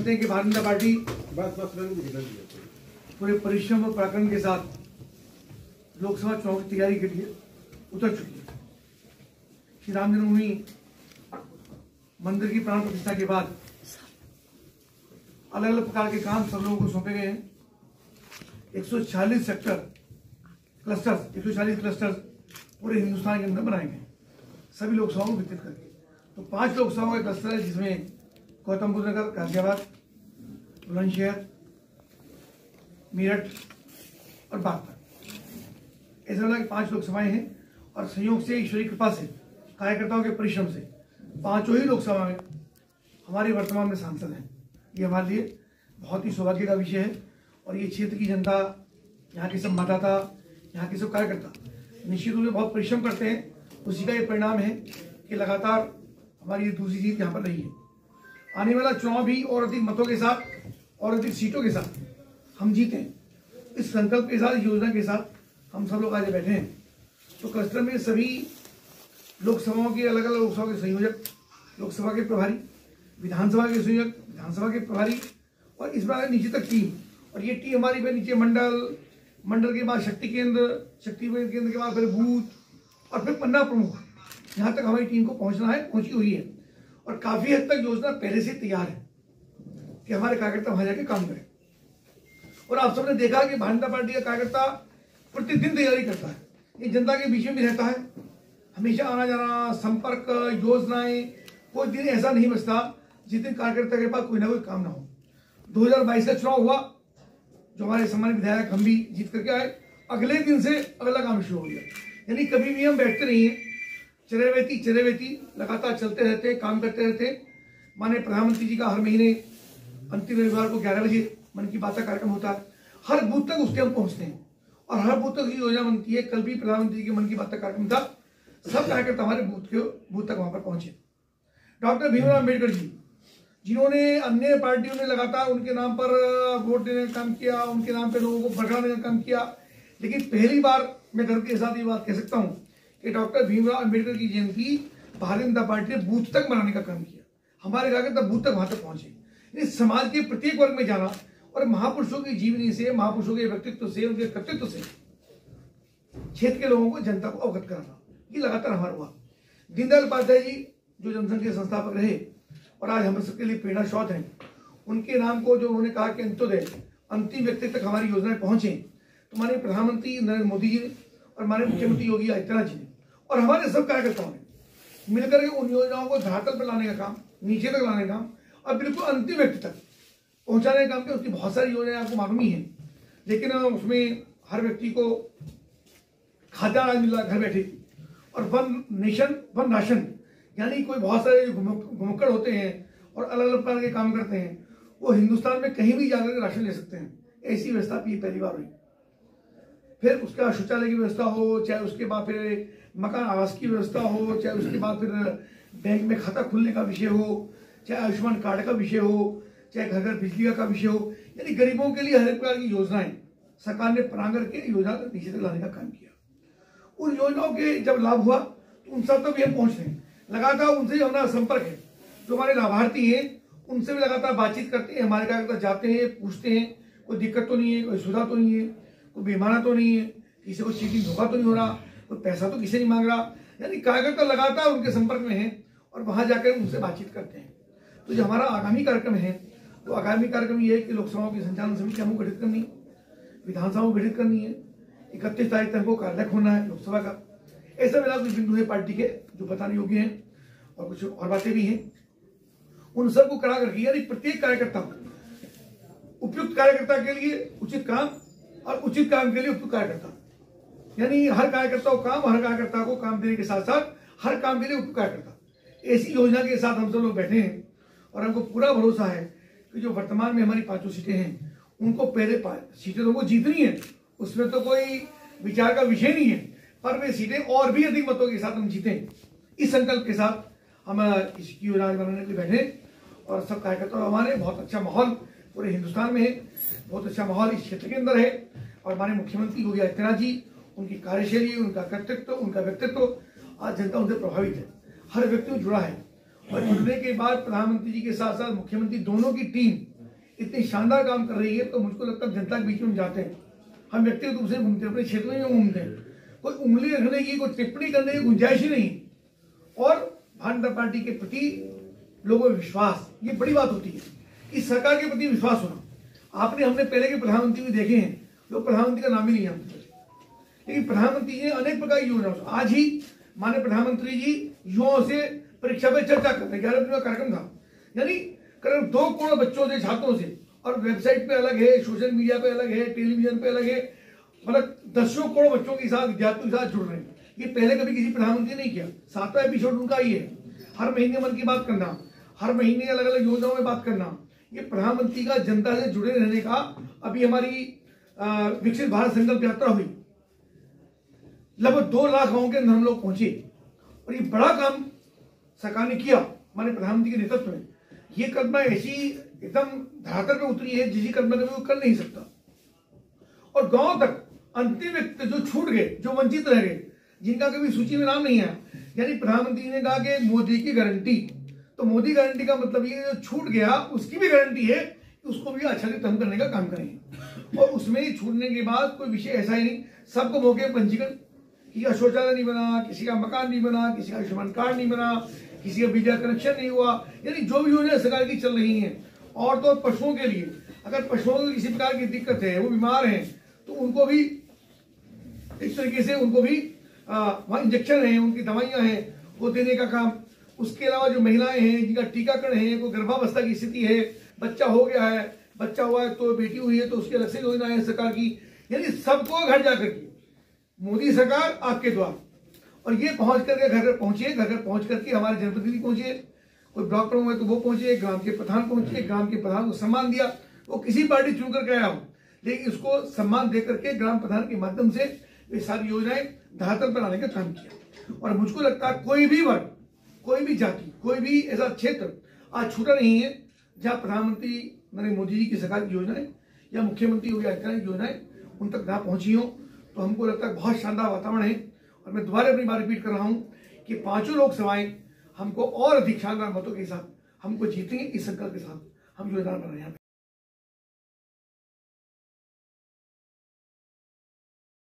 समझते हैं कि भारतीय जनता पार्टी पूरे परिश्रम और पराक्रम के साथ लोकसभा चुनाव की तैयारी के लिए उतर चुकी है। श्री राम जन्मभूमि मंदिर की प्राण प्रतिष्ठा के बाद अलग अलग प्रकार के काम सब लोगों को सौंपे गए हैं। 146 सेक्टर क्लस्टर्स 140 क्लस्टर्स पूरे हिंदुस्तान के अंदर बनाए गए सभी लोकसभाओं को विकसित करके। तो 5 लोकसभाओं के क्लस्टर है, जिसमें गौतम बुद्ध नगर, गाजियाबाद, बुलंदशहर, मेरठ और बागपत, ऐसे लगा 5 लोकसभाएं हैं। और संयोग से, ईश्वरीय कृपा से, कार्यकर्ताओं के परिश्रम से 5 ही लोकसभा में हमारे वर्तमान में सांसद हैं। ये हमारे लिए बहुत ही सौभाग्य का विषय है। और ये क्षेत्र की जनता, यहाँ के सब मतदाता, यहाँ के सब कार्यकर्ता निश्चित रूप से बहुत परिश्रम करते हैं। उसी का ये परिणाम है कि लगातार हमारी ये दूसरी जीत यहाँ पर रही है। आने वाला चुनाव भी और अधिक मतों के साथ और अधिक सीटों के साथ हम जीतें, इस संकल्प के साथ, योजना के साथ हम सब लोग आज बैठे हैं। तो क्लस्टर में सभी लोकसभाओं के अलग अलग लोकसभा के संयोजक, लोकसभा के प्रभारी, विधानसभा के संयोजक, विधानसभा के प्रभारी, और इस बार नीचे तक टीम। और ये टीम हमारी फिर नीचे मंडल के बाद शक्ति केंद्र के बाद फिर बूथ और फिर पन्ना प्रमुख, यहाँ तक हमारी टीम को पहुंचना है, पहुंची हुई है। और काफी हद तक योजना पहले से तैयार है कि हमारे कार्यकर्ता वहां जाके काम करें। और आप सबने देखा कि भारतीय जनता पार्टी का कार्यकर्ता प्रतिदिन तैयारी करता है, ये जनता के बीच में भी रहता है, हमेशा आना जाना, संपर्क, योजनाएं। कोई दिन ऐसा नहीं बचता जिस दिन कार्यकर्ता के पास कोई ना कोई काम ना हो। 2022 का चुनाव हुआ, जो हमारे सम्मानित विधायक हम भी जीत करके आए, अगले दिन से अगला काम शुरू हो गया। यानी कभी भी हम बैठते नहीं है, चरेवेती लगातार चलते रहते हैं, काम करते रहते हैं। माननीय प्रधानमंत्री जी का हर महीने अंतिम रविवार को 11 बजे मन की बात का कार्यक्रम होता है। हर बूथ तक उसके हम पहुंचते हैं और हर बूथ तक योजना बनती है। कल भी प्रधानमंत्री जी के मन की बात का कार्यक्रम था, सब कार्यकर्ता हमारे बूथ तक वहां पर पहुंचे। डॉक्टर भीमराव अम्बेडकर जी, जिन्होंने अन्य पार्टियों ने लगातार उनके नाम पर वोट देने का काम किया, उनके नाम पर लोगों को भड़काने का काम किया, लेकिन पहली बार मैं गर्व के साथ ये बात कह सकता हूँ कि डॉक्टर भीमराव अम्बेडकर की जयंती भारतीय जनता पार्टी ने बूथ तक मनाने का काम किया। हमारे कार्यकर्ता बूथ तक वहां तक पहुंचे। इस समाज के प्रत्येक वर्ग में जाना और महापुरुषों की जीवनी से, महापुरुषों के व्यक्तित्व से, उनके कर्तृत्व से क्षेत्र के लोगों को, जनता को अवगत कराना, ये लगातार हमारा हुआ। दीनदयाल उपाध्याय जी, जो जनसंघ के संस्थापक रहे और आज हम सबके लिए प्रेरणा स्रोत हैं, उनके नाम को जो उन्होंने कहा कि अंत्योदय, अंतिम व्यक्ति तक हमारी योजनाएं पहुंचे, तो माननीय प्रधानमंत्री नरेंद्र मोदी जी ने और माननीय मुख्यमंत्री योगी आदित्यनाथ जी ने और हमारे सब कार्यकर्ताओं ने मिलकर के उन योजनाओं को धरातल पर लाने का काम, नीचे तक लाने का काम और बिल्कुल अंतिम व्यक्ति तक पहुंचाने का काम किया। उसकी बहुत सारी योजनाएं आपको मालूम ही है, लेकिन उसमें हर व्यक्ति को खाद्यान्न मिल रहा घर बैठे, और वन नेशन वन राशन, यानी कोई बहुत सारे घुमक्कड़ होते हैं और अलग अलग प्रकार के काम करते हैं, वो हिंदुस्तान में कहीं भी जाकर के राशन ले सकते हैं। ऐसी व्यवस्था पहली बार हुई। फिर उसका शौचालय की व्यवस्था हो, चाहे उसके बाद फिर मकान आवास की व्यवस्था हो, चाहे उसके बाद फिर बैंक में खाता खुलने का विषय हो, चाहे आयुष्मान कार्ड का विषय हो, चाहे घर घर बिजली का विषय हो, यानी गरीबों के लिए हर एक प्रकार की योजनाएं सरकार ने प्रांग करके योजना नीचे तक लाने का काम किया। उन योजनाओं के जब लाभ हुआ तो उन सब तक भी हम पहुंच रहे हैं। लगातार उनसे हमारा संपर्क है, जो हमारे लाभार्थी हैं उनसे भी लगातार बातचीत करते हैं। हमारे कार्यकर्ता जाते हैं, पूछते हैं कोई दिक्कत तो नहीं है, कोई सुविधा तो नहीं है, कोई बेमाना तो नहीं है, किसी को चीटिंग धोखा तो नहीं हो रहा, कोई पैसा तो किसी नहीं मांग रहा। यानी कार्यकर्ता लगातार उनके संपर्क में है और वहां जाकर उनसे बातचीत करते हैं। तो जो हमारा आगामी कार्यक्रम है, तो आगामी कार्यक्रम ये है कि लोकसभाओं की संचालन समिति हमको गठित करनी है, विधानसभा को गठित करनी है, 31 तारीख तक हमको कार्यालय खोलना है लोकसभा का। ऐसा मेरा कुछ बिंदु है पार्टी के जो बताने योग्य हैं, और कुछ और बातें भी हैं। उन सबको कड़ा करके, यानी प्रत्येक कार्यकर्ता, उपयुक्त कार्यकर्ता के लिए उचित काम और उचित काम के लिए उपयुक्त कार्यकर्ता, यानी हर कार्यकर्ता को काम, हर कार्यकर्ता को काम देने के साथ साथ हर काम के लिए उपयुक्त कार्यकर्ता, ऐसी योजना के साथ हम सब लोग बैठे हैं। और हमको पूरा भरोसा है कि जो वर्तमान में हमारी 5 सीटें हैं, उनको पहले 5 सीटें तो वो जीतनी है, उसमें तो कोई विचार का विषय नहीं है, पर वे सीटें और भी अधिक मतों के साथ हम जीतें, इस संकल्प के साथ हम इसकी योजना बनाने के लिए बैठे। और सब कार्यकर्ता हमारे, बहुत अच्छा माहौल पूरे हिंदुस्तान में है, बहुत अच्छा माहौल इस क्षेत्र के अंदर है। और हमारे मुख्यमंत्री योगी आदित्यनाथ जी, उनकी कार्यशैली, उनका कर्तृत्व, उनका व्यक्तित्व, आज जनता उनसे प्रभावित है, हर व्यक्ति जुड़ा है। और जुड़ने के बाद प्रधानमंत्री जी के साथ साथ मुख्यमंत्री दोनों की टीम इतनी शानदार काम कर रही है, तो मुझको लगता है जनता के बीच में हम जाते हैं, हम व्यक्तिगत रूप से घूमते हैं, अपने क्षेत्र में घूमते हैं, कोई उंगली रखने की, कोई टिप्पणी करने की गुंजाइश ही नहीं। और भारतीय जनता पार्टी के प्रति लोगों में विश्वास, ये बड़ी बात होती है, इस सरकार के प्रति विश्वास होना। आपने हमने पहले के प्रधानमंत्री भी देखे हैं, लोग प्रधानमंत्री का नाम ही नहीं जानते, लेकिन प्रधानमंत्री जी ने अनेक प्रकार की योजना, आज ही माननीय प्रधानमंत्री जी युवाओं से परीक्षा पे चर्चा कर रहे हैं, 11 दिन का कार्यक्रम था, यानी करीब 2 करोड़ बच्चों से, छात्रों से, और वेबसाइट पे अलग है, सोशल मीडिया पे अलग है, टेलीविजन पे अलग है, मतलब 10 करोड़ बच्चों के साथ, विद्यार्थियों के साथ जुड़ रहे हैं। ये पहले कभी किसी प्रधानमंत्री ने नहीं किया। 7वां एपिसोड उनका ही है, हर महीने मन की बात करना, हर महीने अलग अलग योजनाओं में बात करना, ये प्रधानमंत्री का जनता से जुड़े रहने का। अभी हमारी विकसित भारत संकल्प यात्रा हुई, लगभग 2 लाख गांवों के अंदर हम लोग पहुंचे, और ये बड़ा काम सरकार ने किया हमारे प्रधानमंत्री के नेतृत्व में। ये कल्पना ऐसी एकदम धरातल पे उतरी है जिसी कल्पना कभी वो कर नहीं सकता। और गांव तक अंतिम व्यक्ति जो छूट गए, जो वंचित रह गए, जिनका कभी सूची में नाम नहीं आया, यानी प्रधानमंत्री ने कहा कि मोदी की गारंटी, तो मोदी गारंटी का मतलब ये जो छूट गया उसकी भी गारंटी है कि उसको भी आच्छादित हम करने का काम करेंगे। और उसमें छूटने के बाद कोई विषय ऐसा ही नहीं, सबको मौके पंजीकरण, किसी का शौचालय नहीं बना, किसी का मकान नहीं बना, किसी का आयुष्मान कार्ड नहीं बना, किसी का बिजली कनेक्शन नहीं हुआ, यानी जो भी योजना सरकार की चल रही है। और तो पशुओं के लिए, अगर पशुओं को किसी प्रकार की दिक्कत है, वो बीमार हैं, तो उनको भी इस तरीके से उनको भी वहाँ इंजेक्शन है, उनकी दवाइयां हैं, वो देने का काम। उसके अलावा जो महिलाएं हैं जिनका टीकाकरण है, कोई गर्भावस्था की स्थिति है, बच्चा हो गया है, बच्चा हुआ है तो बेटी हुई है तो उसकी अलग से योजना है सरकार की, यानी सबको घर जाकर के मोदी सरकार आपके द्वार। और ये पहुंच करके घर घर पहुंचे, घर घर पहुंच करके हमारे जनप्रतिनिधि पहुंचे, कोई ब्लॉक प्रमुख है तो वो पहुंचे, ग्राम के प्रधान पहुंचे, ग्राम के प्रधान को सम्मान दिया। वो किसी पार्टी चुन करके आया हो, लेकिन उसको सम्मान दे करके ग्राम प्रधान के माध्यम से ये सारी योजनाएं धरातल पर लाने का काम किया। और मुझको लगता है कोई भी वर्ग, कोई भी जाति, कोई भी ऐसा क्षेत्र आज छूटा नहीं है जहां प्रधानमंत्री नरेंद्र मोदी जी की सरकार की योजनाएं या मुख्यमंत्री योगी आदित्यनाथ की योजनाएं उन तक ना पहुंची हो। तो हमको लगता है बहुत शानदार वातावरण है। और मैं दोबारा अपनी बात रिपीट कर रहा हूं कि 5 लोकसभाएं हमको और अधिक शानदार मतों के साथ हमको जीतेंगे, इस संकल्प के साथ हम योजना बना रहे हैं।